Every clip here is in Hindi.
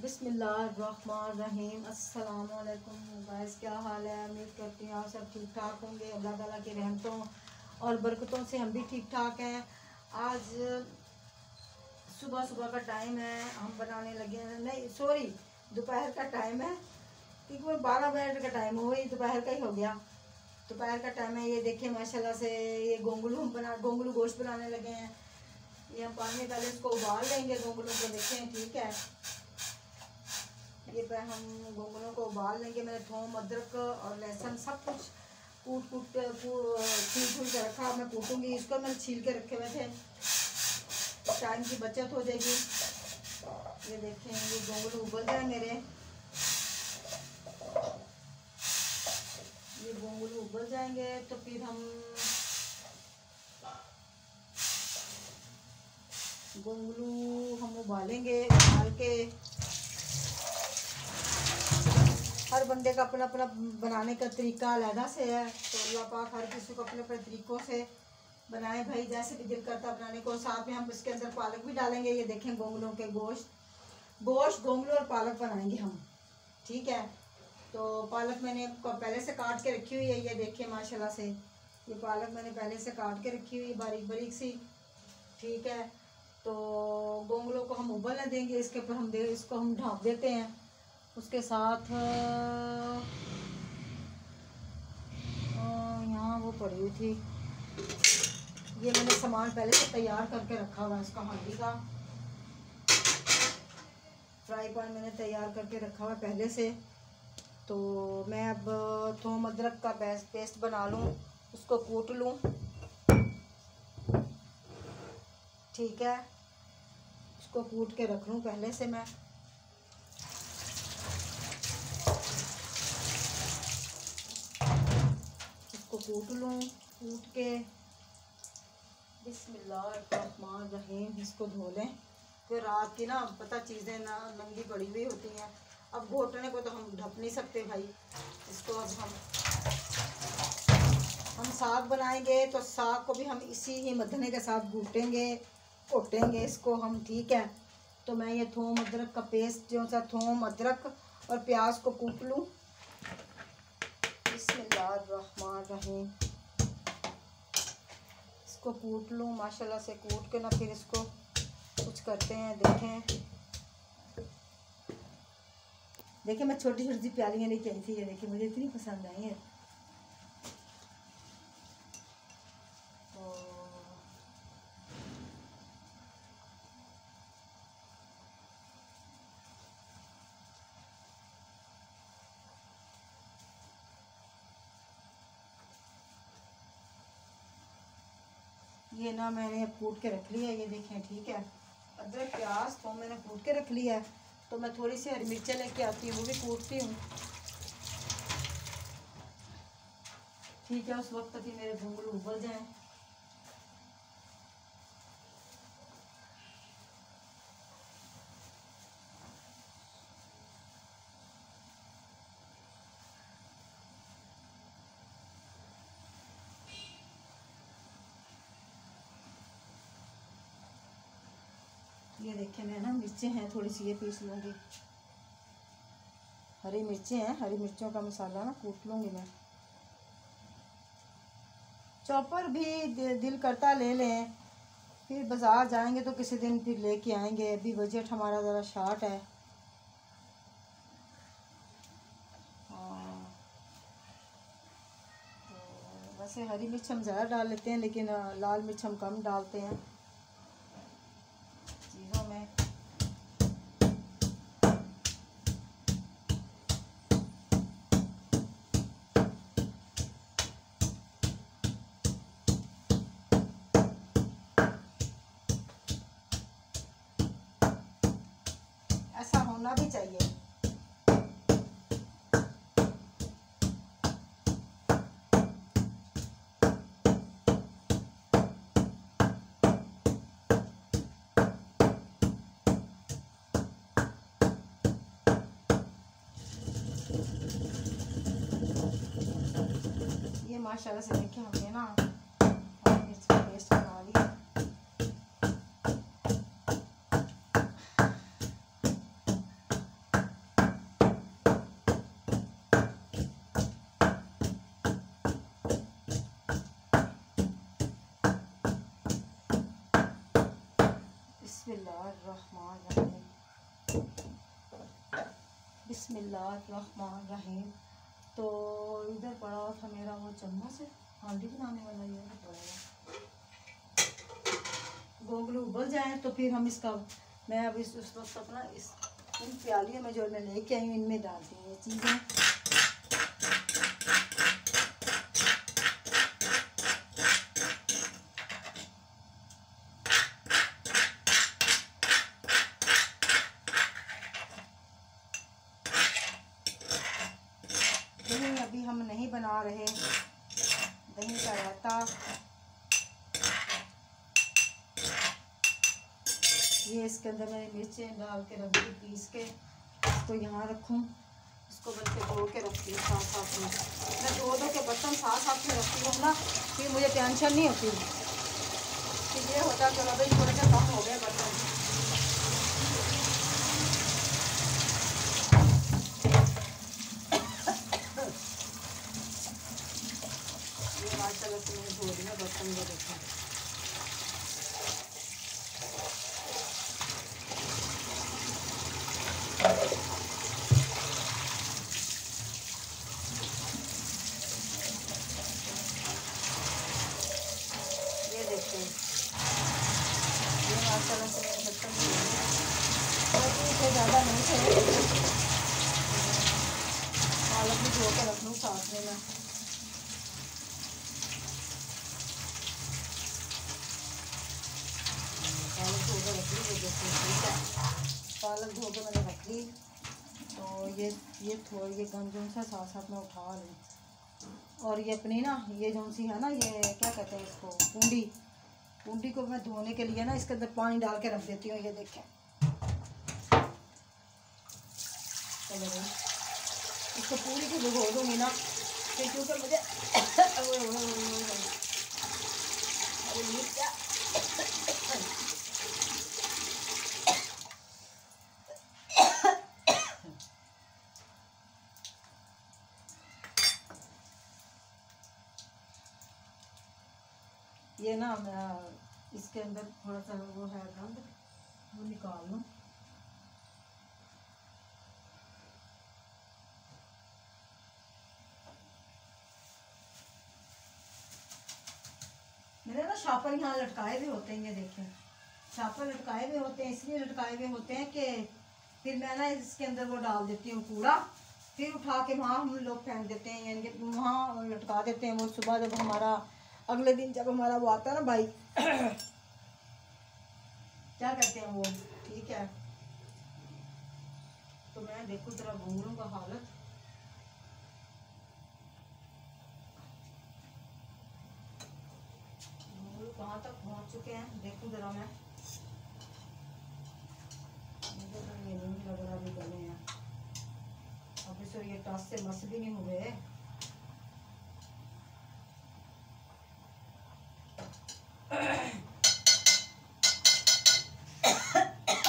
बिस्मिल्लाहिर्रहमानिर्रहीम। अस्सलाम वालेकुम गाइस, क्या हाल है? उम्मीद करती हूँ आप सब ठीक ठाक होंगे। अल्लाह ताला की रहमतों और बरकतों से हम भी ठीक ठाक हैं। आज सुबह सुबह का टाइम है, हम बनाने लगे हैं, नहीं सॉरी दोपहर का टाइम है, क्योंकि वो 12 मिनट का टाइम हो गई, दोपहर का ही हो गया। दोपहर का टाइम है। ये देखें माशाल्लाह से ये गोंगलू गोश्त बनाने लगे हैं। ये हम पानी डाले इसको उबाल देंगे गोंगलू को, देखें ठीक है। ये पे हम गोंगलों को उबाल लेंगे। मैंने थोम अदरक और लहसुन सब कुछ छील के रखा। मैं कूटूंगी इसको, मैंने छील के रखे हुए थे, टाइम की बचत हो जाएगी। ये देखें ये गोंगलू उबल जाए मेरे, ये गोंगलू उबल जाएंगे तो फिर हम गोंगलू उबालेंगे। उबाल के हर बंदे का अपना अपना बनाने का तरीका अलग से है, तो अल्लाह पाक हर किसी को अपने अपने तरीक़ों से बनाए भाई, जैसे भी दिल करता बनाने को। साथ में हम इसके अंदर पालक भी डालेंगे। ये देखें गोंगलों के गोश्त गोंगलू और पालक बनाएंगे हम, ठीक है। तो पालक मैंने पहले से काट के रखी हुई है। ये देखिए माशाल्लाह से ये पालक मैंने पहले से काट के रखी हुई है बारीक बारीक सी, ठीक है। तो गोंगलों को हम उबलने देंगे, इसके ऊपर इसको हम ढाँप देते हैं। उसके साथ यहाँ वो पड़ी हुई थी, ये मैंने सामान पहले से तैयार करके रखा हुआ है। इसका हांडी का फ्राई पैन मैंने तैयार करके रखा हुआ है पहले से। तो मैं अब थोम अदरक का पेस्ट बना लूँ, उसको कूट लूँ, ठीक है। उसको कूट के रख लूँ पहले से मैं। इसको कूट लूँ, कूट के बिस्मिल्लाहिर्रहमानिर्रहीम इसको धो लें। फिर रात की ना पता चीज़ें ना नंगी पड़ी हुई होती हैं। अब घोटने को तो हम ढक नहीं सकते भाई इसको। अब हम साग बनाएंगे तो साग को भी हम इसी ही मधने के साथ घोटेंगे इसको हम, ठीक है। तो मैं ये थोम अदरक का पेस्ट जो सा थोम अदरक और प्याज को कूट लूँ। बिस्मिल्लाहिर्रहमानिर्रहीम इसको कूट लूँ माशाल्लाह से। कूट के ना फिर इसको कुछ करते हैं। देखें मैं छोटी छोटी प्यालियाँ लेके आई थी, ये देखिए मुझे इतनी पसंद आई है। तो ये ना मैंने कूट के रख लिया है, ये देखें ठीक है। अदरक प्याज तो मैंने कूट के रख लिया है। तो मैं थोड़ी सी हरी मिर्चें लेके आती हूँ, वो भी कूटती हूँ, ठीक है। उस वक्त तक ही मेरे गोंगलू उबल जाएं। ये देखें मैं ना मिर्चें हैं थोड़ी सी, ये पीस लूँगी। हरी मिर्चें हैं, हरी मिर्चों का मसाला ना कूट लूँगी मैं। चॉपर भी दिल करता ले लें, फिर बाज़ार जाएंगे तो किसी दिन फिर लेके आएंगे। अभी बजट हमारा ज़रा शॉर्ट है। तो वैसे हरी मिर्च हम ज़्यादा डाल लेते हैं, लेकिन लाल मिर्च हम कम डालते हैं चीज़ों में। ऐसा होना भी चाहिए। ये माशाल्लाह से देखिए हमने ना मिर्च का पेस्ट बना लिया। बिस्मिल्लाहिर्रहमानिर्रहीम, बिस्मिल्लाहिर्रहमानिर्रहीम। तो इधर पड़ा था मेरा वो चम्मच है, हांडी बनाने वाला ये पड़ा है। गोगलू उबल जाए तो फिर हम इसका, मैं अब उस वक्त अपना इन प्यालियों में जो मैं लेके आई हूँ इनमें डालती हूँ ये चीज़ें। दही अभी हम नहीं बना रहे, दही का रायता। ये इसके अंदर मैंने मिर्चें डाल के रख दी पीस के, इसको यहाँ रखूँ, इसको बल्कि धो के रखती हूँ साथ साथ में। मैं दो के बर्तन साथ साथ में रखती हूँ ना, फिर मुझे टेंशन नहीं होती कि ये होता चलो भाई थोड़े से कम हो गए बर्तन। ये माशाल्लाह से मैंने धो दिया बर्तन को, देखा ये देखते हैं, ये माशाल्लाह से मेरे बर्तन से ज़्यादा नहीं थे। पालक भी धो के रख लूँ साथ में मैं। पालक धो के रख ली, ठीक है, पालक धो के मैंने रख ली। तो ये थोड़ी ये गंजन सा साथ साथ में उठा लूँ। और ये अपनी ना ये जौन सी है ना, ये क्या कहते हैं इसको, पूंडी को मैं धोने के लिए ना इसके अंदर पानी डाल के रख देती हूँ। ये देखें, चलो भाई इसको पूरी को भिगो दूँगी ना, फिर क्योंकि मुझे ये ना मैं इसके अंदर थोड़ा सा वो है गंद, वो निकाल लूँ। मेरे ना शापर यहाँ लटकाए हुए होते हैं, ये देखें शापर लटकाए हुए होते हैं, इसलिए लटकाए हुए होते हैं कि फिर मैं ना इसके अंदर वो डाल देती हूँ कूड़ा, फिर उठा के वहाँ हम लोग फेंक देते हैं, यानी कि वहाँ लटका देते हैं। वो सुबह जब हमारा अगले दिन जब हमारा वो आता है ना भाई क्या कहते हैं वो, ठीक है। तो मैं देखो जरा घूंघरों का हालत, कहाँ तक पहुँच चुके हैं देखो जरा मैं, मुझे तो ये नहीं लग रहा भी गले हैं अभी से, ये टस से मस भी नहीं हुए।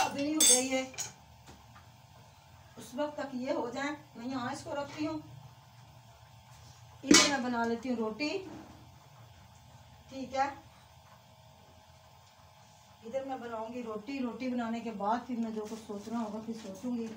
अभी नहीं हुए ये, उस वक्त तक ये हो जाए। मैं यहाँ इसको रखती हूँ, इधर मैं बना लेती हूँ रोटी, ठीक है। इधर मैं बनाऊंगी रोटी, रोटी बनाने के बाद फिर मैं जो कुछ सोचना होगा फिर सोचूंगी।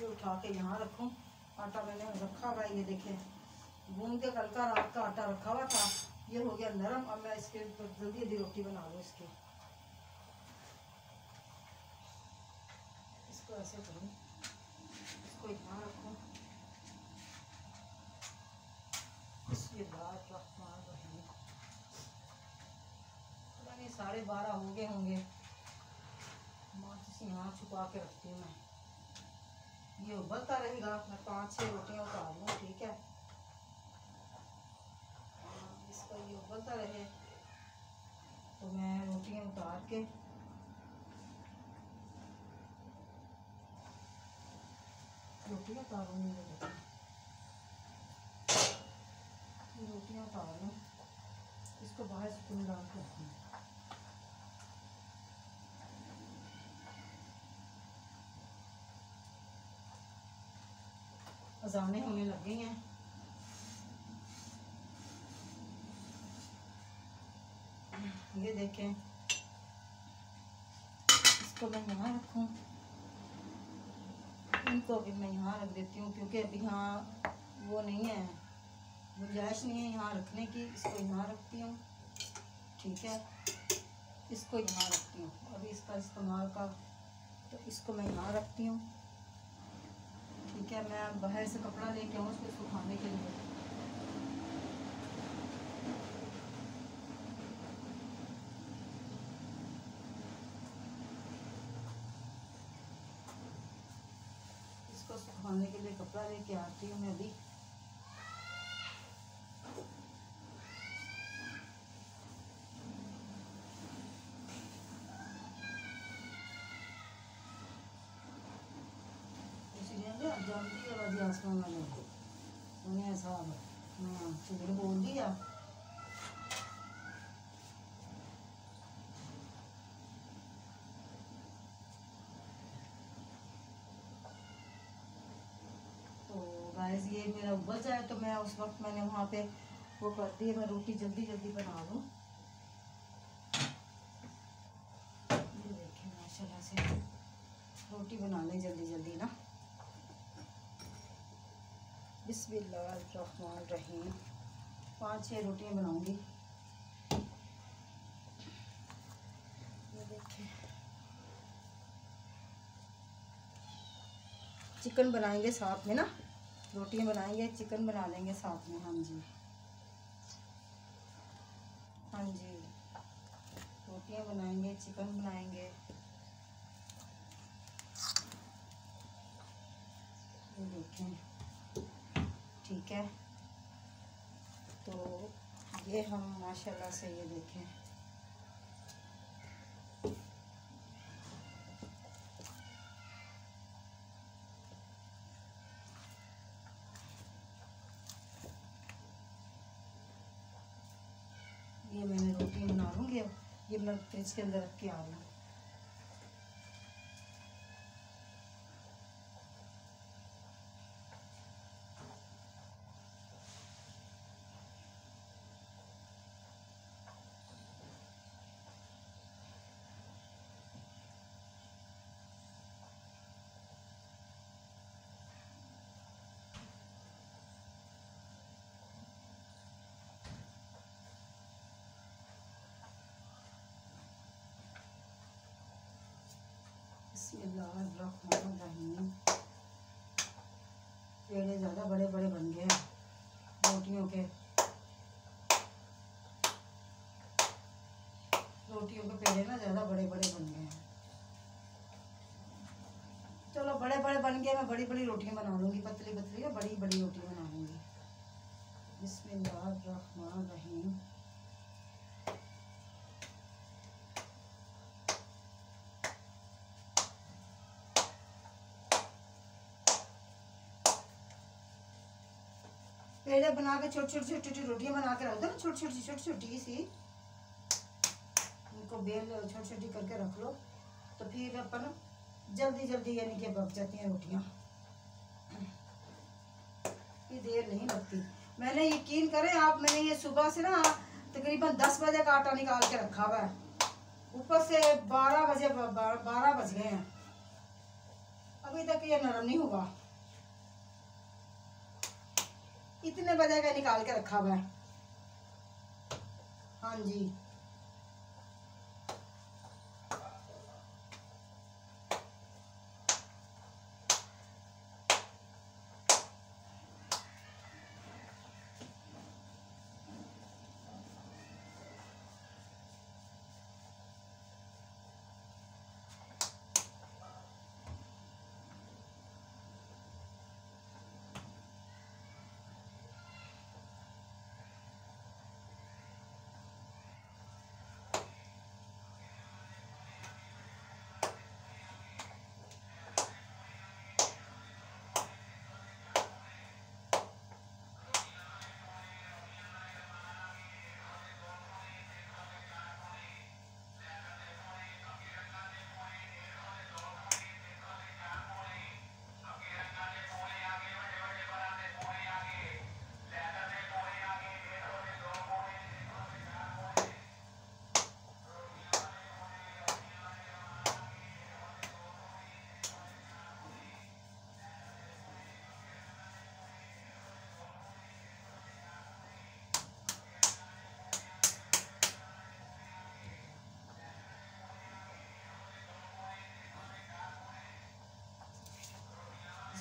ये उठा के यहाँ रखूं, आटा मैंने रखा हुआ है, ये देखें गूंद के कल का रात का आटा रखा हुआ था, ये हो गया नरम। अब मैं इसके जल्दी जल्दी रोटी बना लूँ इसकी, इसको ऐसे करूँ, इसको यहाँ रखूँ। पता नहीं 12:30 हो गए होंगे, माचिस यहाँ छुपा के रखती हूँ मैं। ये उबलता रहेगा, मैं 5-6 रोटियाँ उतार लूँ, ठीक है। इसका ये उबलता रहे तो मैं रोटियाँ उतार के रोटियाँ उतारूँगी। इसको बाहर स्पून डाल के रखना। अजाने होने लग गई हैं। ये देखें, इसको मैं यहाँ रखूँ, इनको अभी मैं यहाँ रख देती हूँ क्योंकि अभी यहाँ वो नहीं है, गुंजाइश नहीं है यहाँ रखने की। इसको यहाँ रखती हूँ, ठीक है, इसको यहाँ रखती हूँ अभी इसका इस्तेमाल का, तो इसको मैं यहाँ रखती हूँ, ठीक है। मैं बाहर से कपड़ा लेके आऊँ उसको सुखाने के लिए। इसको सुखाने के लिए कपड़ा लेके आती हूँ मैं अभी। जानती है बाजी आसमान वाले उन्हें साहब, हाँ झूठ बोल दिया। तो गाइस ये मेरा उबल जाए तो मैं उस वक्त मैंने वहाँ पे वो कर दी है, मैं रोटी जल्दी जल्दी बना लूँ। ये देखें माशाल्लाह से रोटी बना लें जल्दी जल्दी ना। बिस्मिल्लाहिर्रहमानिर्रहीम। 5-6 रोटियां बनाऊंगी। ये देखिए चिकन बनाएंगे साथ में ना, रोटियां बनाएंगे चिकन बना लेंगे साथ में। हाँ जी हाँ जी, रोटियां बनाएंगे चिकन बनाएंगे। ये देखें, ठीक है। तो ये हम माशाल्लाह से ये देखें, ये मैंने रोटी बना लूँगी। अब ये मैं फ्रिज के अंदर रख के आ रही हूँ। बिस्मिल्लाहिर्रहमानिर्रहीम। पेड़े ज़्यादा बड़े बड़े बन गए हैं रोटियों के, पेड़े ना ज़्यादा बड़े बड़े बन गए हैं। चलो बड़े बड़े बन गए, मैं बड़ी बड़ी रोटियां बना लूँगी, पतली पतली या बड़ी बड़ी रोटियां बना लूँगी। बिस्मिल्लाहिर्रहमानिर्रहीम। पेड़े बना के छोटी छोटी रोटियां बना के रख दो ना, छोटी छोटी सी, इनको बेल छोटी छोटी करके रख लो, तो फिर अपन जल्दी जल्दी यानी कि पक जाती हैं रोटियां, ये देर नहीं लगती। मैंने यकीन करें आप, मैंने ये सुबह से ना तकरीबन 10 बजे का आटा निकाल के रखा हुआ है, ऊपर से 12 बज गए हैं, अभी तक ये नरम नहीं हुआ। इतने बजे का निकाल के रखा हुआ है। हाँ जी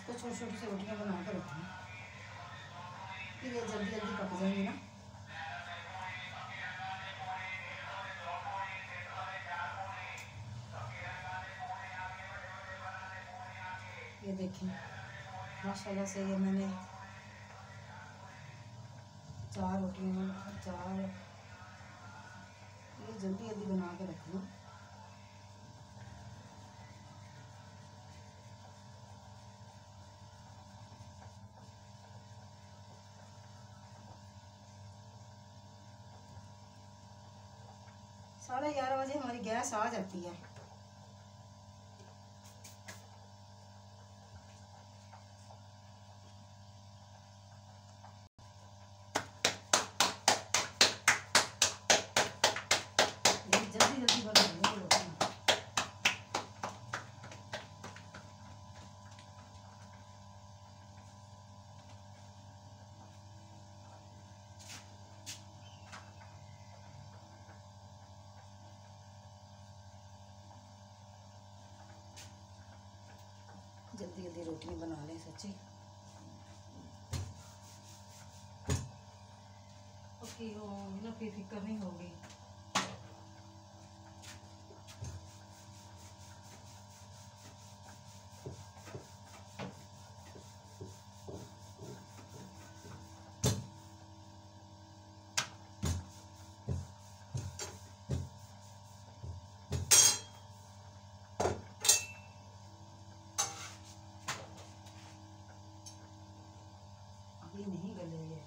इसको छोटी छोटी सी रोटियाँ बना कर रखना, फिर ये जल्दी जल्दी पक जाएंगी ना। ये देखें माशाल्लाह से ये मैंने 4 रोटियाँ, 4, ये जल्दी जल्दी बना के रखना। साढ़े 11 बजे हमारी गैस आ जाती है। जल्दी जल्दी बन रही है रोटी। जल्दी जल्दी रोटियाँ बना लें सच्ची। ओके होगी ना, फिक्र नहीं होगी। अभी नहीं गले ये,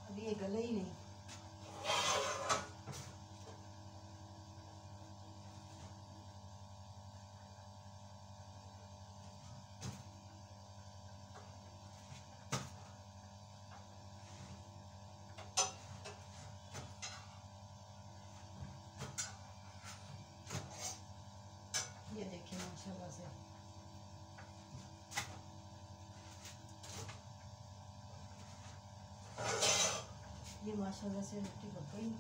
अभी ये गले ही नहीं। ये देखिए माशाल्लाह से ये माशाल्लाह से रोटी पक गई।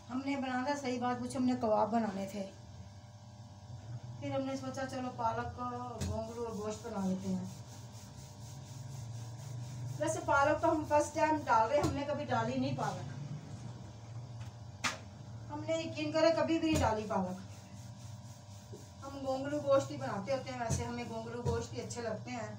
हमने बनाना था, सही बात पूछो, हमने कबाब बनाने थे। फिर हमने सोचा चलो पालक का गोंगलू और गोश्त बना लेते हैं। वैसे पालक तो हम फर्स्ट टाइम डाल रहे, हमने कभी डाली नहीं पालक। हमने यकीन करे कभी भी नहीं डाली पालक। हम गोंगलू गोश्त ही बनाते होते हैं, वैसे हमें गोंगलू गोश्त ही अच्छे लगते हैं।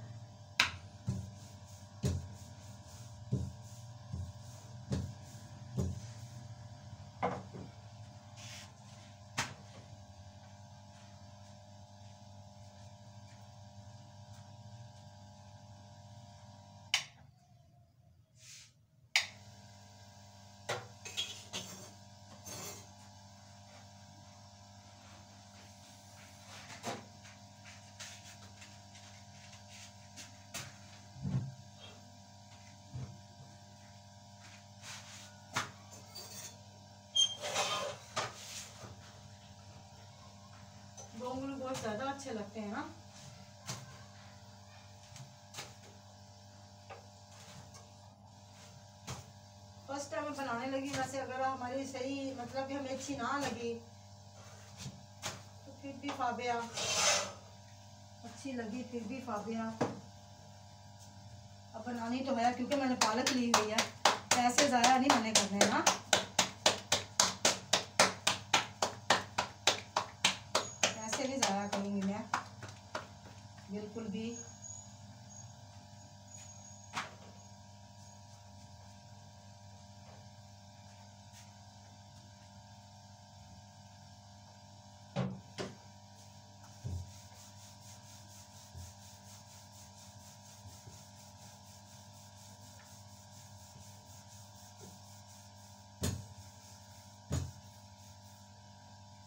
गोंगलू गोश्त ज्यादा अच्छे लगते हैं ना। फर्स्ट टाइम बनाने लगी, वैसे अगर हमारी सही मतलब कि हमें अच्छी ना लगी तो फिर भी फाबिया, अच्छी लगी फिर भी फाबिया। अब बनानी तो है क्योंकि मैंने पालक ली हुई है, पैसे ज़ाया नहीं मैंने करने हैं ना। पैसे नहीं ज़ाया करूँगी मैं बिल्कुल भी।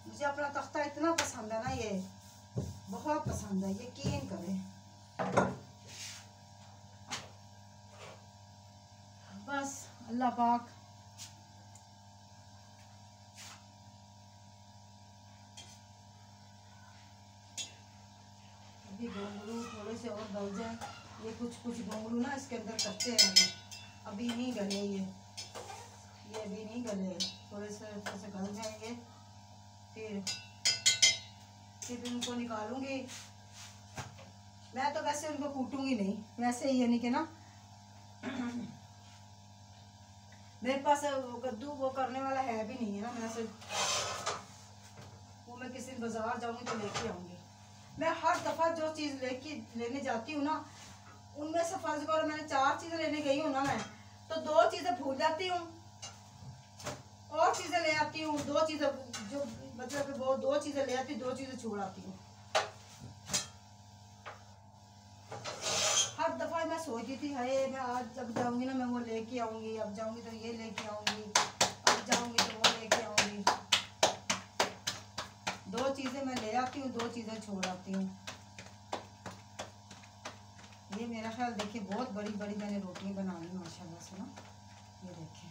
मुझे अपना तख्ता इतना पसंद है ना, ये बहुत पसंद है, यकीन करें। बस अल्लाह पाक अभी घुंघरू थोड़े से और गल जाए। ये कुछ घुंघरू ना इसके अंदर कच्चे हैं, अभी नहीं गले ये अभी नहीं गले, थोड़े से गल जाएंगे फिर उनको निकालूंगी। मैं तो वैसे उनको कूटूंगी नहीं, वैसे ही यानी कि ना मेरे पास कद्दू वो करने वाला है भी नहीं है ना, मैं वो मैं किसी दिन बाजार जाऊंगी तो लेके आऊंगी। मैं हर दफा जो चीज़ लेने जाती हूँ ना, उनमें से फर्ज करो मैंने 4 चीज़ें लेने गई हूँ ना, मैं तो 2 चीज़ें भूल जाती हूँ और चीज़ें ले आती हूँ। 2 चीज़ें जो मतलब कि वो 2 चीज़ें ले आती हूँ, 2 चीज़ें छोड़ आती हूँ। हर दफ़ा मैं सोचती थी हाय मैं आज जब जाऊंगी ना मैं वो लेके आऊंगी, अब जाऊंगी तो ये लेके आऊंगी, अब जाऊंगी तो वो लेके आऊंगी। 2 चीज़ें मैं ले आती हूँ, 2 चीज़ें छोड़ आती हूँ। ये मेरा ख्याल देखिए बहुत बड़ी बड़ी मैंने रोटियां बना ली माशाल्लाह से ना, ये देखिए।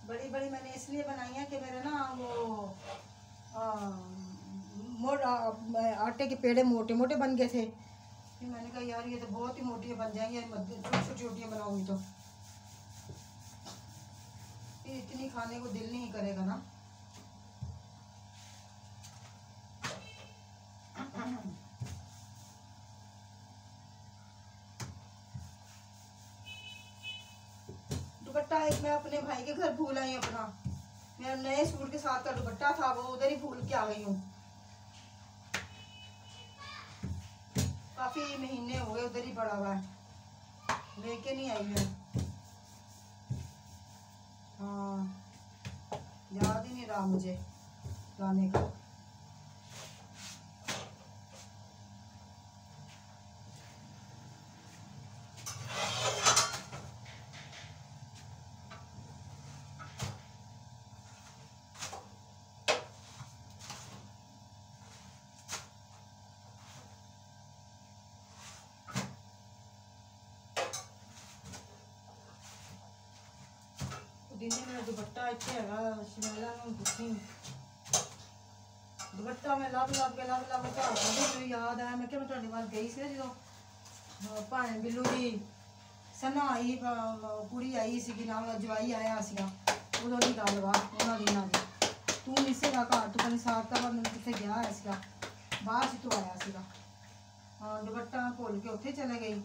बड़ी बड़ी मैंने इसलिए बनाई है कि मेरे ना वो आटे के पेड़े मोटे मोटे बन गए थे। फिर मैंने कहा यार ये तो बहुत ही मोटी बन जाएंगी, छोटी छोटी रोटियाँ बनाऊंगी तो इतनी खाने को दिल नहीं करेगा ना। दुपट्टा एक मैं अपने भाई के घर भूल आई अपना, मेरा नए सूट के साथ का दुपट्टा था वो उधर ही भूल के आ गई हूँ। काफी महीने हो गए उधर ही पड़ा हुआ है, लेके नहीं आई मैं। हाँ याद ही नहीं रहा मुझे लाने का। मेरा दुपट्टा इतने है शिमला में पूछी दुपट्टा मैं लब के याद आया। मैं क्या मैं वाल गई सी जो भाए बिल्लू की सना आई कुड़ी आई सी नाम जवाई आया उदों की गल वा उन्होंने दिनों की तू नहीं सेगा घर तू कहीं साथ का मैं कितने गया है बाहर तू आया हाँ दुपट्टा भुल के उत्थे चले गई।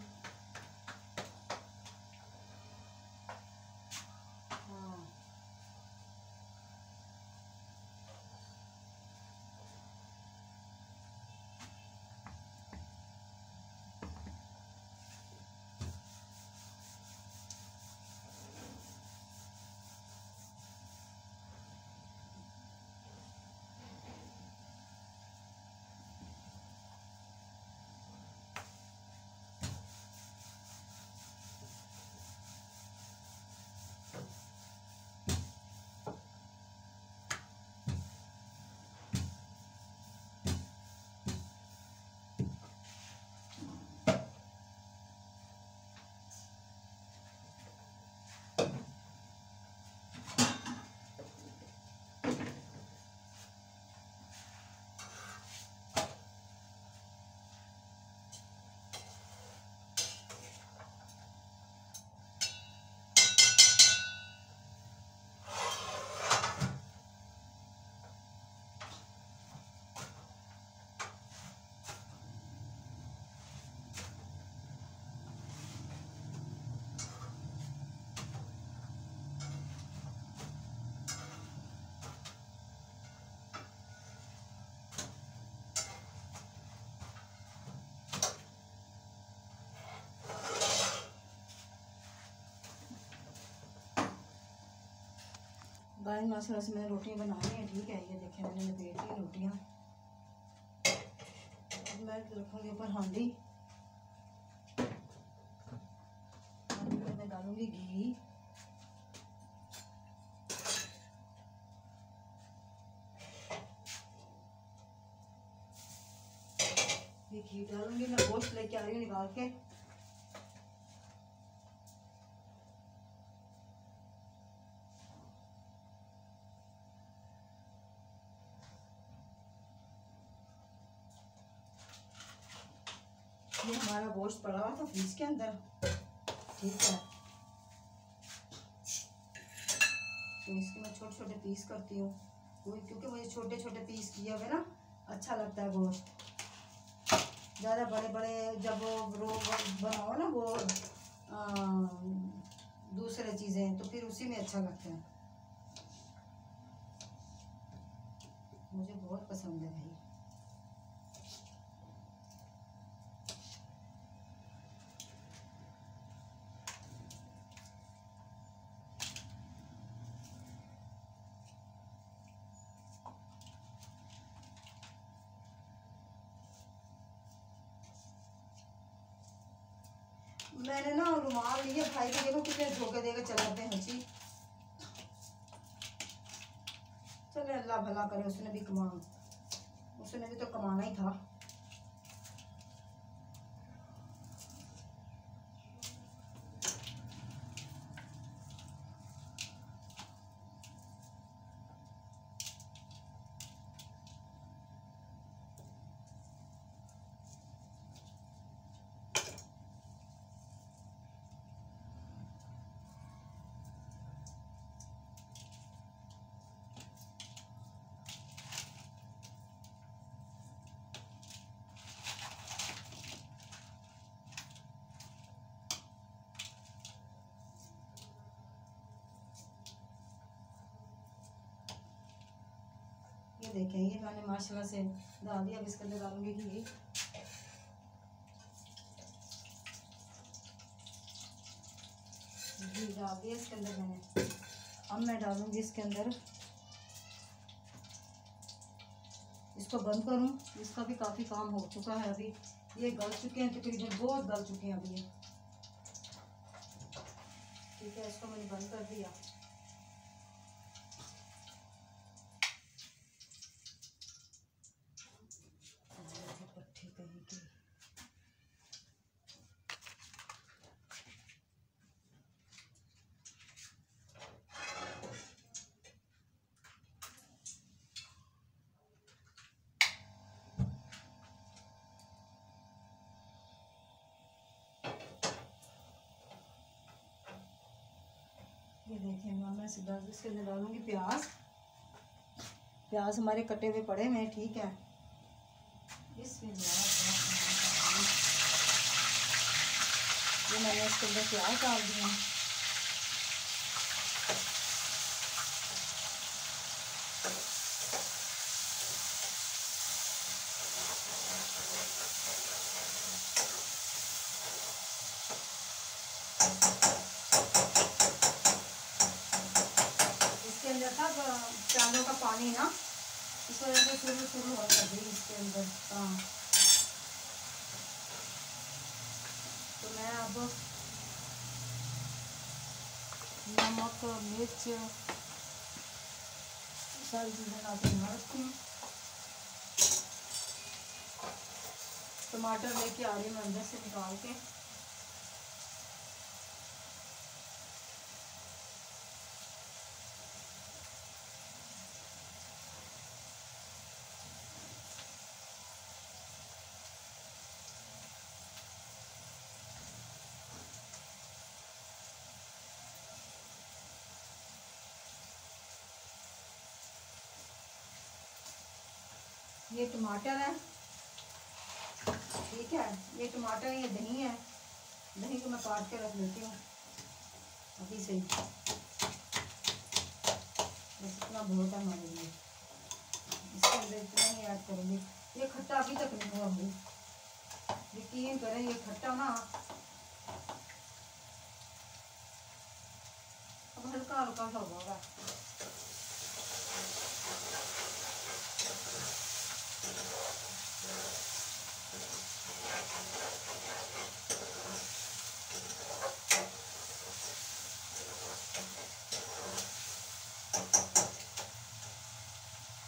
गाय माशाल्लाह से मैंने रोटियां बनानी है ठीक है। ये देखें मैंने लपेट ली रोटियां। अब मैं रखूँगी ऊपर हांडी। डालूंगी घी। ये घी डालूंगी। मैं गोश्त लेके आ रही हूँ निकाल के। ये हमारा गोश्त पड़ा हुआ था फ्रीज के अंदर, ठीक है। तो इसके मैं छोटे छोटे पीस करती हूँ, क्योंकि मुझे छोटे छोटे पीस किए हुए ना अच्छा लगता है गोश्त। ज़्यादा बड़े बड़े जब रो बनाओ ना वो दूसरे चीज़ें, तो फिर उसी में अच्छा लगता है। मुझे बहुत पसंद है भाई। मैंने ना रुमाल लिए भाई को, देखो कितने धोखे देकर चलाते हैं हंसी। चले अल्लाह भला करे, उसने भी तो कमाना ही था। ये देखें, ये मैंने माशाल्लाह से डाल दिया। अब इसके अंदर डालूंगी घी। घी डाल दिया इसके अंदर मैंने। अब मैं डालूंगी इसके अंदर, इसको बंद करूं। इसका भी काफ़ी काम हो चुका है अभी। ये गल चुके हैं तकरीबन, बहुत गल चुके हैं अभी ये, ठीक है। इसको मैंने बंद कर दिया। ये देखें, मैं सीधा इसके अंदर डालूंगी प्याज। प्याज हमारे कटे हुए पड़े हुए, ठीक है। ये मैंने इसके अंदर प्याज डाल दिया। इसके अंदर था प्याजों का पानी ना, इस वजह से शुरू हो गई इसके अंदर। हाँ, तो मैं अब नमक मिर्च सारी चीज़ें ला के यहाँ रखती हूँ। टमाटर लेके आ रही हूँ मैं अंदर से निकाल के। ये टमाटर है, ठीक है। ये टमाटर, ये दही है। दही को मैं काट के रख लेती हूँ अभी से ही, बस इतना बहुत है हमारे लिए। इसके अंदर इतना ही ऐड करूँगी। ये खट्टा अभी तक नहीं हुआ भाई, यकीन करें। ये खट्टा ना अब हल्का हल्का सा होगा।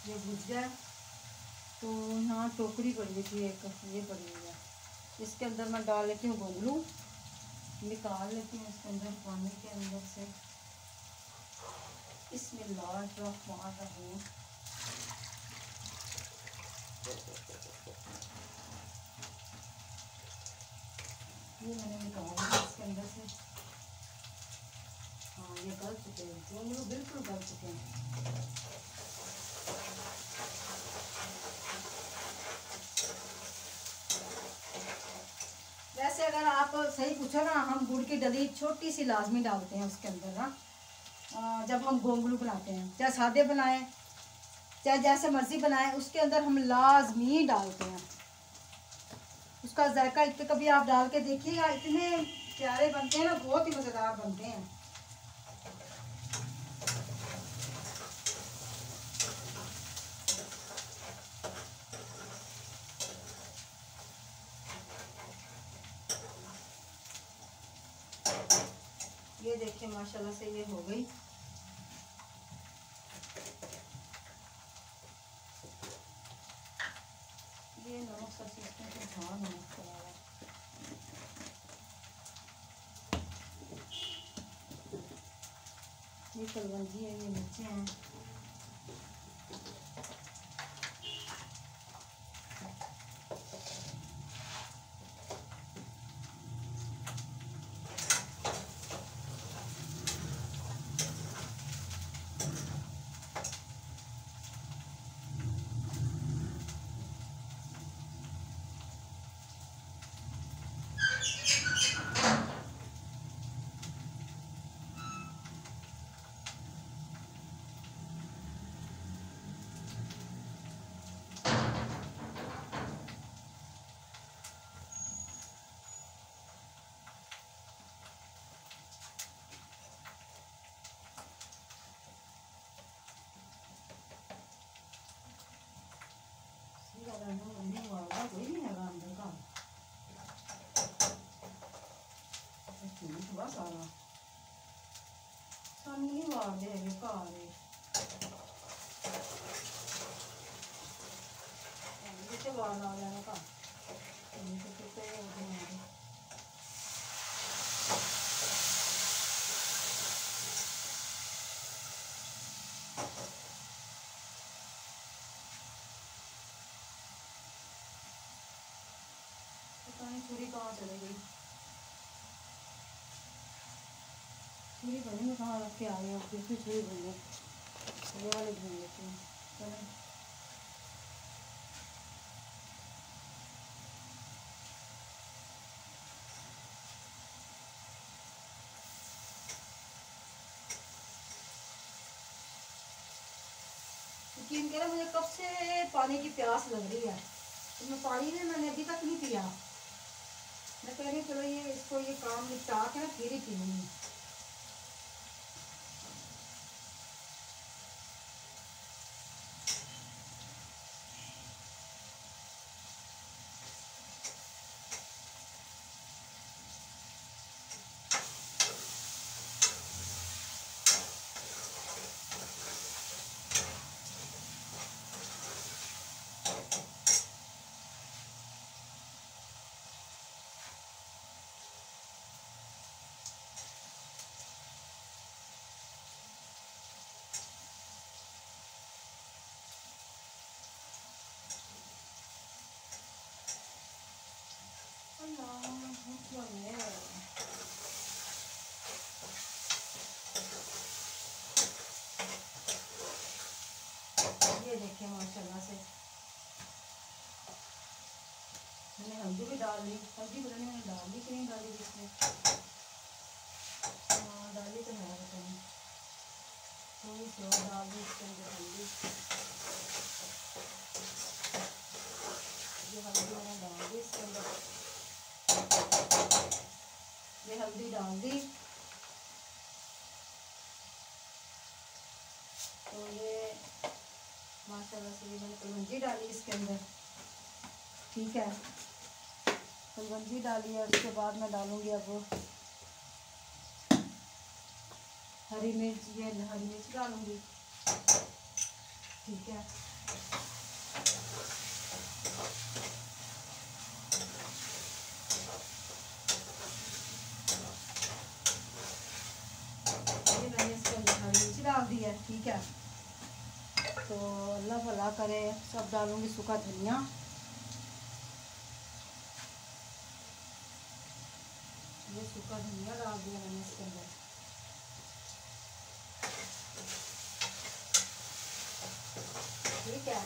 ये भुज जाए। तो यहाँ टोकरी पड़ी हुई थी एक, ये पड़ी हुई है, इसके अंदर मैं डाल लेती हूँ गोंगलू, निकाल लेती हूँ इसके अंदर पानी के अंदर से। बिस्मिल्लाहिर्रहमानिर्रहीम। ये मैंने निकाला इसके अंदर से। हाँ ये गल चुके हैं, गोंगलू बिल्कुल गल चुके हैं। वैसे अगर आप सही पूछो ना, हम गुड़ की डली छोटी सी लाजमी डालते हैं उसके अंदर ना, जब हम गोंगलू बनाते हैं, चाहे सादे बनाएं चाहे जैसे मर्जी बनाएं, उसके अंदर हम लाजमी डालते हैं। उसका जायका इतने कभी आप डाल के देखिएगा, इतने प्यारे बनते हैं ना, बहुत ही मज़ेदार बनते हैं। ये देखिए माशाल्लाह से ये हो गई। ये नमक का सिस्टम तो हाँ नमक का है। ये कलवंजी है, ये मिर्चें हैं। कोई नहीं है अंदर का, थोड़ा सारा सानू नहीं वार दे घर वार ला लेना का। छुरी कहाँ चली गई, छुरी बनी में कहाँ रख के आ गई, अब दूसरी छुरी बन गई, ये वाले ढूंढ लेती हूँ। चलो यकीन करें मुझे कब से पानी की प्यास लग रही है, तो मैं पानी में मैंने अभी तक नहीं पिया। मैं कह रही चलो ये इसको ये काम निपटा के ना फिर ही पीऊँगी। ये देखिए माशाल्लाह से मैंने हल्दी भी डाल दी, हल्दी पता नहीं मैंने डाल दी कि नहीं डाली इसमें, हाँ डाली तो है पता नहीं, थोड़ी सी और डाल दी इसके अंदर हल्दी। ये हल्दी मैंने डाल दी इसके अंदर, ये हल्दी डाल दी। तो ये माशाल्लाह से ये मैंने कलवंजी डाली इसके अंदर, ठीक है, कलवंजी डाली है। उसके बाद मैं डालूंगी अब हरी मिर्च, ये हरी मिर्च डालूंगी, ठीक है। ये मैंने इसके अंदर हरी मिर्ची डाल दी है, ठीक है। तो अल्लाह भला करे, सब डालूंगी सूखा धनिया। ये सूखा धनिया डाल दिया मैंने इसके अंदर, ठीक है।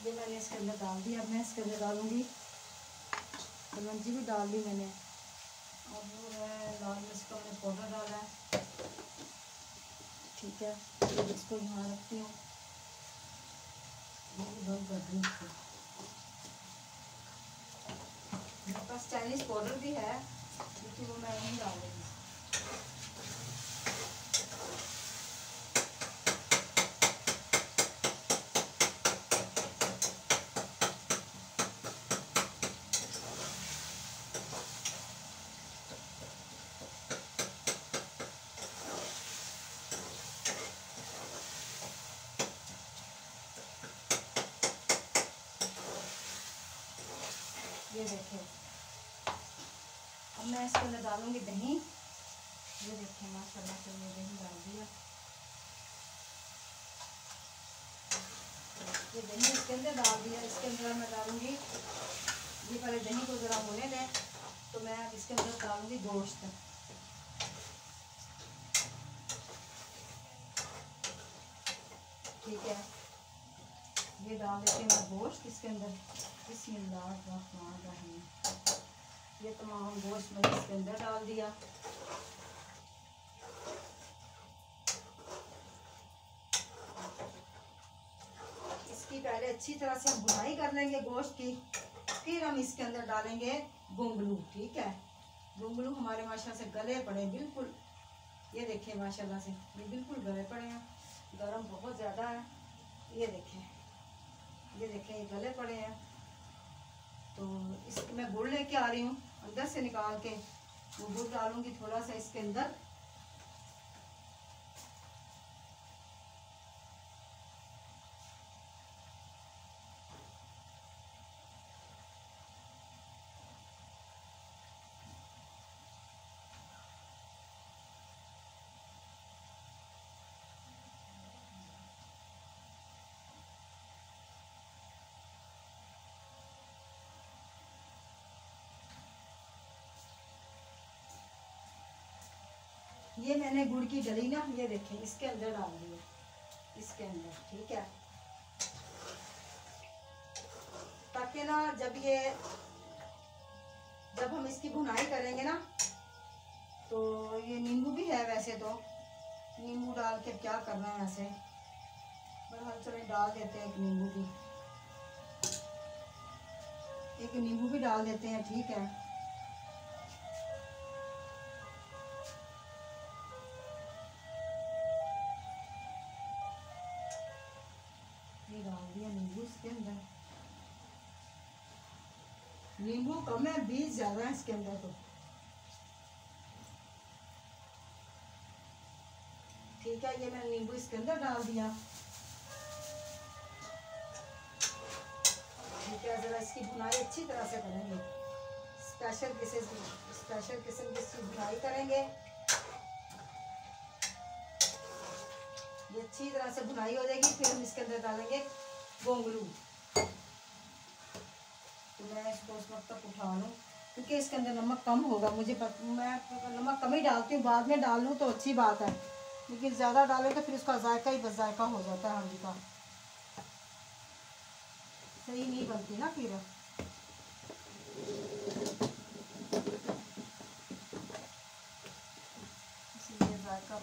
ये मैंने इसके अंदर डाल दिया। अब मैं इसके अंदर डालूंगी कलौंजी भी डाल दी मैंने, और वो है लाल मिर्च का मैंने पाउडर डाला है, ठीक है। तो इसको यहाँ रखती हूँ, बंद कर दूँ इसको। मेरे पास चाइनीज़ पाउडर भी है, लेकिन वो मैं नहीं डाल दूँगी। ये देखें, अब मैं इसके अंदर डालूंगी दही। ये देखें माशाल्लाह से मैं दही डाल दिया। ये दही इसके अंदर डाल दिया। इसके अंदर मैं डालूंगी, ये पहले दही को ज़रा होने दें, तो मैं अब इसके अंदर डालूंगी गोश्त, ठीक है। ये डाल देती हूँ मैं गोश्त इसके अंदर। बिस्मिल्लाहिर्रहमानिर्रहीम। ये तमाम गोश्त मैंने इसके अंदर डाल दिया। इसकी पहले अच्छी तरह से हम भुनाई कर लेंगे गोश्त की, फिर हम इसके अंदर डालेंगे गोंगलू, ठीक है। गोंगलू हमारे माशाल्लाह से गले पड़े बिल्कुल, ये देखें माशाल्लाह से ये बिल्कुल गले पड़े हैं, गरम बहुत ज़्यादा है। ये देखें, ये देखें ये गले पड़े हैं। तो इसके मैं गुड़ लेके आ रही हूँ अंदर से निकाल के, वो गुड़ डालूंगी थोड़ा सा इसके अंदर। ये मैंने गुड़ की डली ना, ये देखें इसके अंदर डाल दी है, इसके अंदर, ठीक है। ताकि ना जब हम इसकी भुनाई करेंगे ना, तो ये नींबू भी है वैसे तो, नींबू डाल के क्या करना है ऐसे, पर हम चले डाल देते हैं एक नींबू भी डाल देते हैं, ठीक है। ये डाल दिया नींबू इसके अंदर। नींबू कम है, बीज ज्यादा है इसके अंदर तो, ठीक है। ये मैंने नींबू इसके अंदर डाल दिया, ठीक है। जरा इसकी भुनाई अच्छी तरह से करेंगे, स्पेशल किस्म की भुनाई करेंगे। ये अच्छी तरह से भुनाई हो जाएगी, फिर हम इसके अंदर डालेंगे गोंगलू। तो मैं इसको उस वक्त तक उठा लूँ, क्योंकि इसके अंदर नमक कम होगा। मैं नमक कम ही डालती हूँ, बाद में डाल लूँ तो अच्छी बात है, लेकिन ज़्यादा डालें तो फिर उसका जायका ही बस जायका हो जाता है, हल्दी का सही नहीं बनती ना फिर।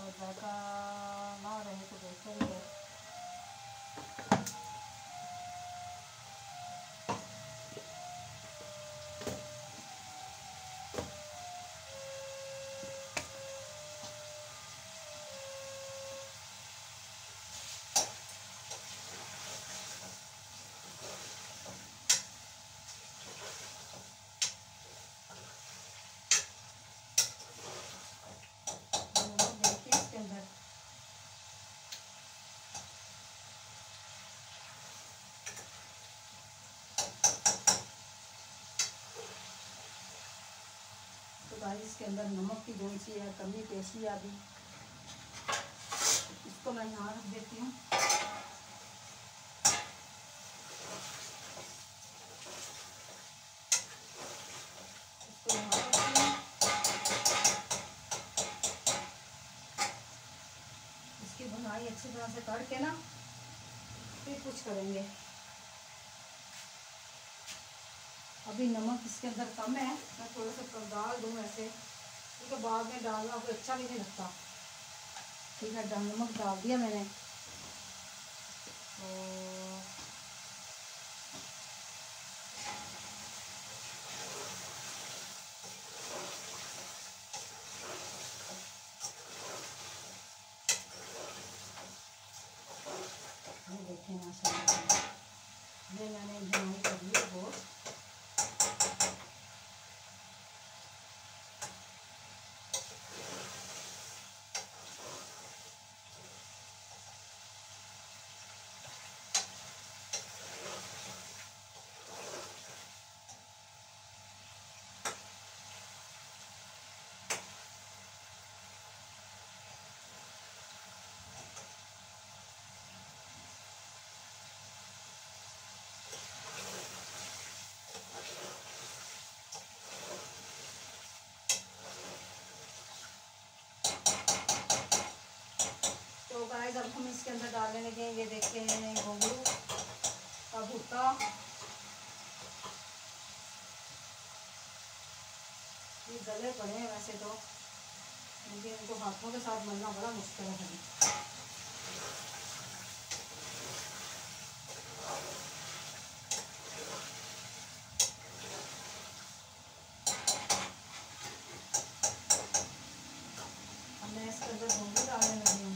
और जायका ना रहे तो देखेंगे। तो भाई इसके अंदर नमक की कौन सी है कमी कैसी है अभी, इसको मैं यहाँ रख देती हूँ। इसको यहाँ रखती हूँ। इसकी भुनाई अच्छी तरह से करके ना फिर कुछ करेंगे। अभी नमक इसके अंदर कम है, मैं थोड़ा सा कम डाल दूँ ऐसे, क्योंकि बाद में डालना कोई अच्छा भी नहीं लगता। ठीक है, नमक डाल दिया मैंने। तो ये देखें माशाल्लाह, ये मैंने भुनाई कर ली बहुत। तो गाइस अब हम इसके अंदर डालने लगे, ये देखें घुंगरू का भुट्टा। ये गले पड़े हैं वैसे तो, लेकिन इनको हाथों के साथ मलना बड़ा मुश्किल है। अब मैं इसके अंदर घुंगरू डालने लगी हूँ।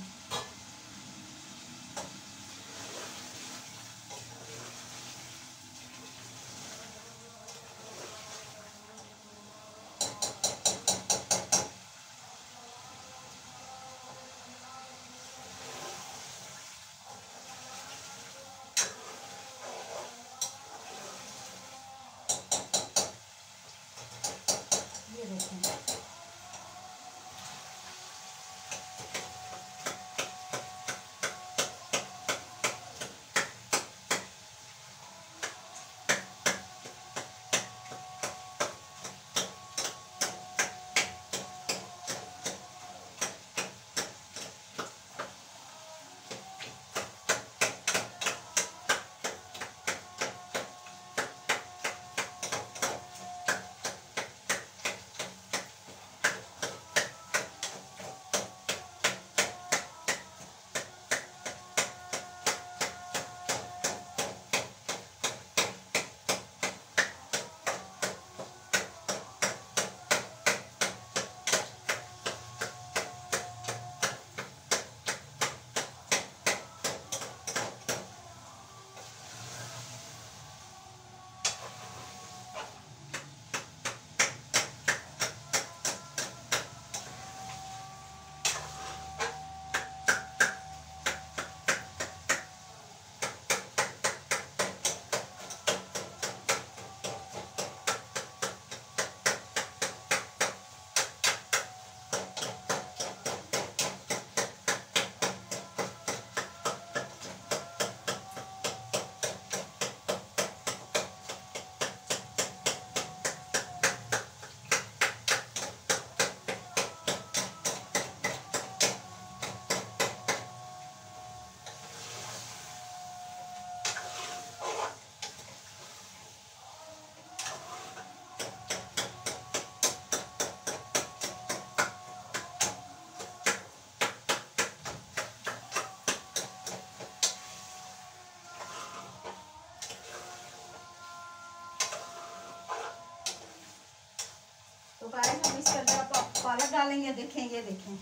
हम इसके अंदर पालक डालेंगे। देखें, ये देखें,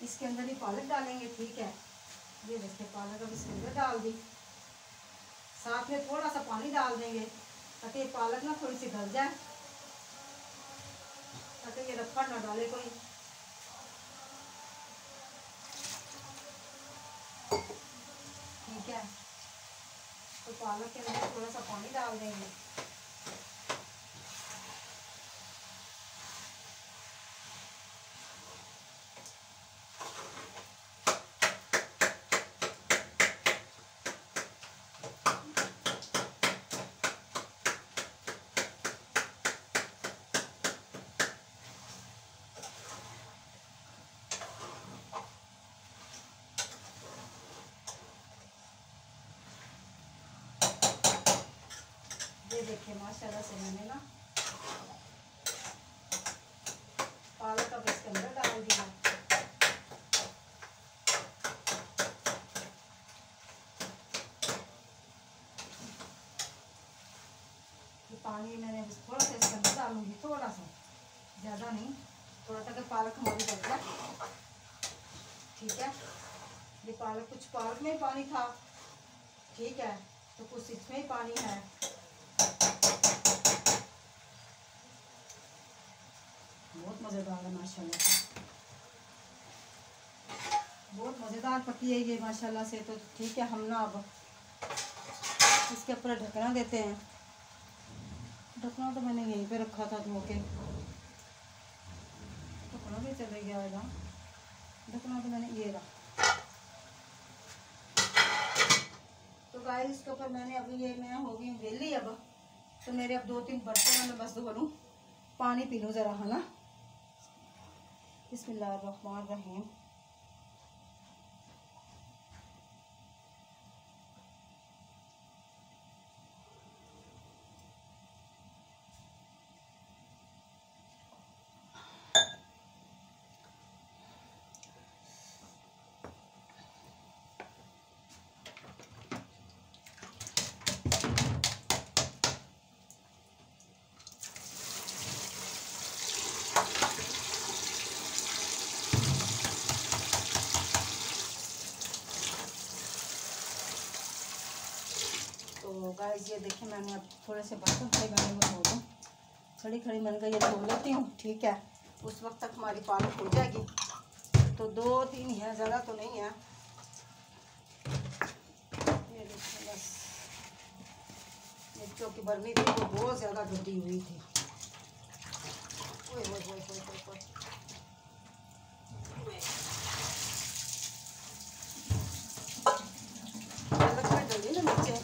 इसके अंदर ही पालक डालेंगे। ठीक है, ये देखिए पालक अब इसके अंदर डाल दी। साथ में थोड़ा सा पानी डाल देंगे ताकि ये पालक ना थोड़ी सी गल जाए, ताकि ये रखा ना डाले कोई। ठीक है, तो पालक के अंदर थोड़ा सा पानी डाल देंगे। ये देखिए माशाल्लाह से मैंने ना पालक अब इसके अंदर डाल दिया। ये पानी मैंने थोड़ा सा इसके अंदर डालूंगी, थोड़ा सा, ज़्यादा नहीं, थोड़ा सा, कि पालक हमारी गल जाए। ठीक है, ये पालक, कुछ पालक में पानी था, ठीक है, तो कुछ इसमें ही पानी है। बहुत मज़ेदार है माशाल्लाह से, बहुत मज़ेदार पकी है ये माशाल्लाह से। तो ठीक है, हम ना अब इसके ऊपर ढकना देते हैं। ढकना तो मैंने यहीं पे रखा था धो के, ढकना भी चले गया है। ढकना तो मैंने ये रखा। तो गाइस इसके ऊपर मैंने अभी ये, मैं हो गई वेली अब, तो मेरे अब 2-3 बर्तन में बस धो लूँ, पानी पी लूँ ज़रा, है ना। बिस्मिल्लाहिर्रहमानिर्रहीम। तो गाइस ये देखिए मैंने अब थोड़े से बर्तन खड़े मैंने धो दूँ, खड़ी खड़ी मैंने कहा ये धो लेती हूँ। ठीक है, उस वक्त तक हमारी पालक हो जाएगी। तो 2-3 है, ज़्यादा तो नहीं है। ये देखिए बस, मिर्चों की बरनी थी वो बहुत ज़्यादा गंदी हुई थी। ओए ओए ओए ओए ओए, पालक में डली ना मिर्चें।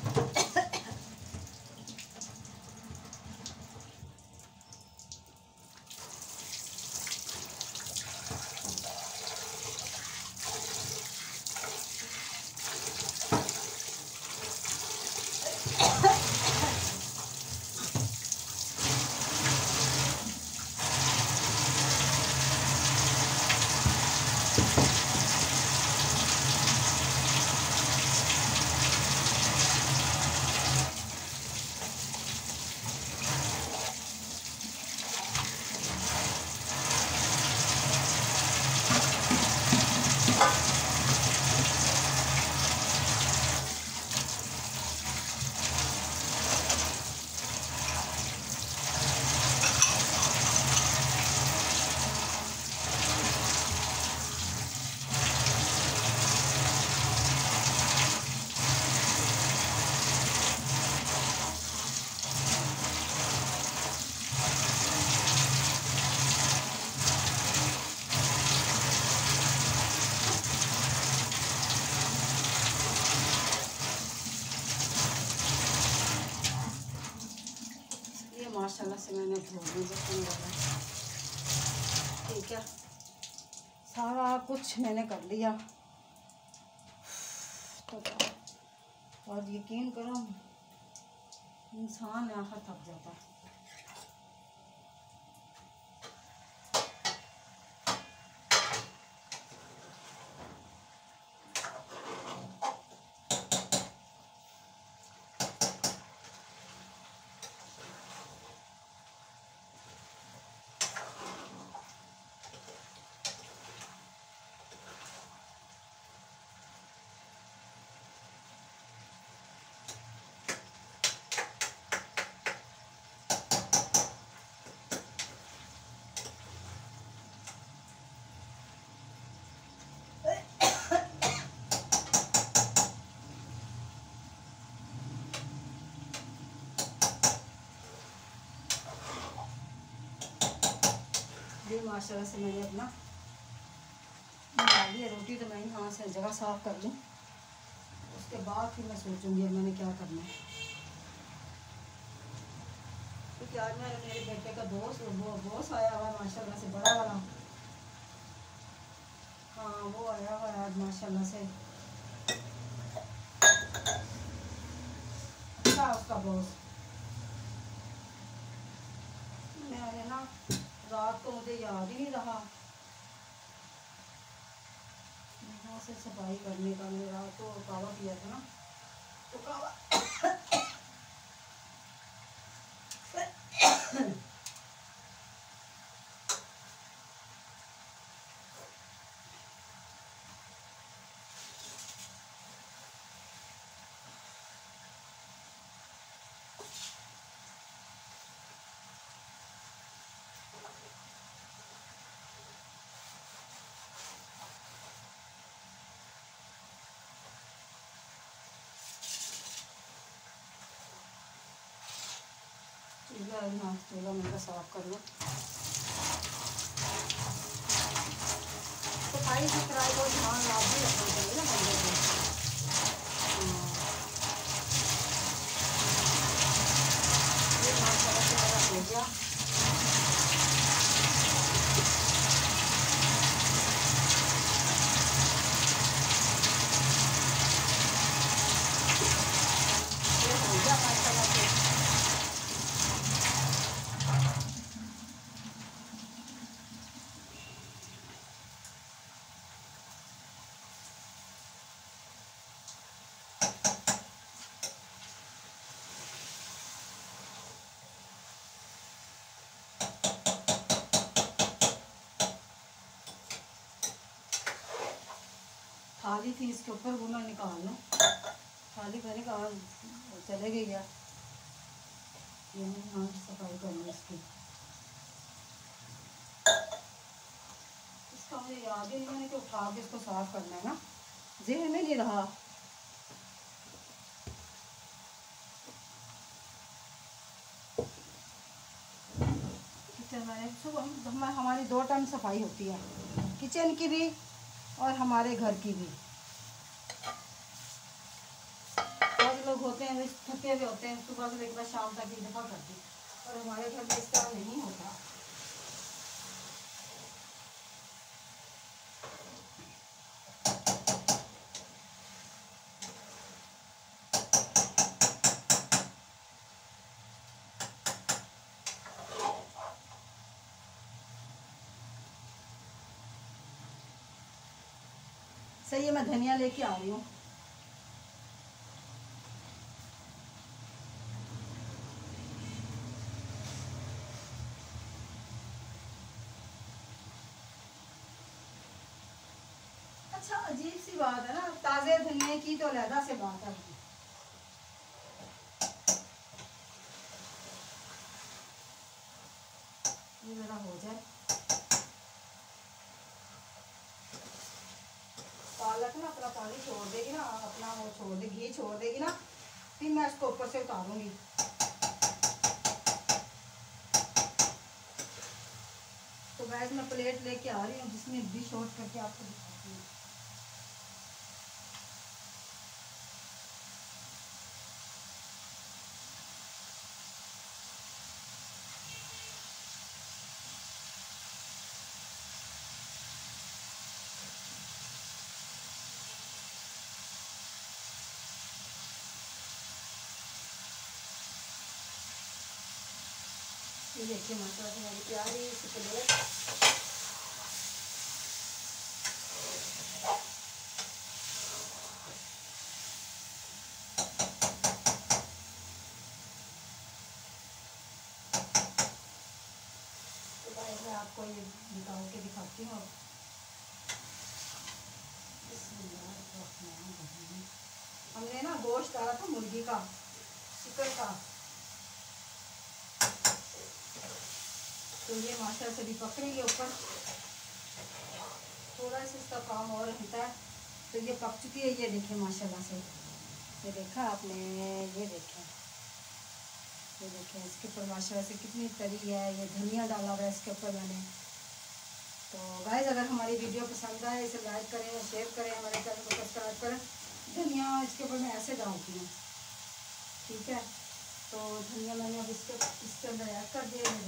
माशाल्लाह से मैंने धो दी बर्तन वगैरह। ठीक है, सारा कुछ मैंने कर लिया। तो और यकीन करो इंसान आखिर थक जाता है। भाई माशाल्लाह से मैंने अपना बना लिया रोटी। तो मैं यहाँ से जगह साफ़ कर लूँ, उसके बाद फिर मैं सोचूंगी मैंने क्या करना है। क्योंकि आज मेरे बेटे का बॉस आया हुआ है माशाल्लाह से, बड़ा वाला। हाँ वो आया हुआ है आज माशाल्लाह से, अच्छा उसका बॉस। मैंने ना रात को मुझे याद ही नहीं रहा यहाँ से सफाई करने का। मैंने रात को कावा पिया था ना, तो कावा चूल्हा मैंने साफ कर लो। सफाई सुथराई को ध्यान लाजमी रखना चाहिए ना बंदे को। ये माशाल्लाह से मेरा हो गया। ये हो गया माशाल्लाह से। थाली थी इसके ऊपर, वो मैं निकाल लूँ। थाली मैंने कहा चले गई है, ये हाँ सफाई करनी इसकी। इसका मुझे याद ही नहीं, मैंने कि उठा के इसको साफ करना है ना, ज़हन में नहीं रहा। किचन मैंने सुबह हमारी 2 टाइम सफाई होती है, किचन की भी और हमारे घर की भी। बहुत लोग होते हैं थके हुए होते हैं, सुबह से लेकर शाम तक एक दफ़ा करती, और हमारे घर में इस तरह नहीं होता। सही है, मैं धनिया लेके आ रही हूँ। अच्छा अजीब सी बात है ना, ताज़े धनिया की तो अलहदा से बात है। ये मेरा हो जाए। पालक ना अपना पानी छोड़ देगी ना, अपना वो छोड़ देगी, घी छोड़ देगी ना, फिर मैं इसको ऊपर से उतारूंगी। तो वैसे मैं प्लेट लेके आ रही हूँ जिसमें डिश आउट करके आपको दिखाती हूँ। ये देखिए माशाल्लाह से मेरी प्यारी सी प्लेट। तो गाइस मैं आपको ये निकाल के दिखाती हूँ। हमने ना गोश्त डाला था मुर्गी का, चिकन का, तो ये माशाल्लाह से भी पकड़ेंगे ऊपर। थोड़ा सा इसका काम और रहता है, तो ये पक चुकी है। ये देखें माशाल्लाह से, ये देखा आपने, ये देखें, ये देखें इसके ऊपर माशाल्लाह से कितनी तरी है। ये धनिया डाला हुआ है इसके ऊपर मैंने, तो गाइस अगर हमारी वीडियो पसंद आए इसे लाइक करें, शेयर करें, हमारे चैनल को सब्सक्राइब करें। धनिया इसके ऊपर मैं ऐसे डालती हूँ, ठीक है। तो धनिया मैंने अब इसके अंदर ऐड कर दिया है।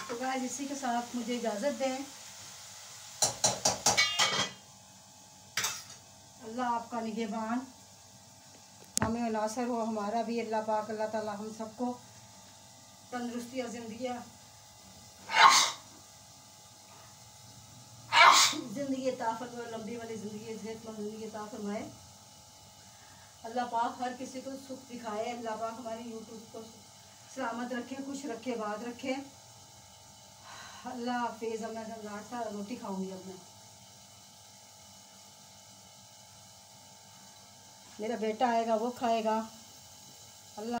तो गाइस इसी के साथ मुझे इजाज़त दें। अल्लाह आपका निगहबान, हमें नासर हो, हमारा भी अल्लाह पाक, अल्लाह ताला हम सबको तंदुरुस्ती और ज़िंदगी अता फरमाए, लंबी वाली ज़िंदगी, सेहतमंद ज़िंदगी अता फरमाए। अल्लाह पाक हर किसी को सुख दिखाए। अल्लाह पाक हमारे यूट्यूब को सलामत रखे, खुश रखे, बात रखे। अल्लाह हाफिज़। अब मैं नाश्ता रोटी खाऊंगी। अब मैं, मेरा बेटा आएगा वो खाएगा। अल्लाह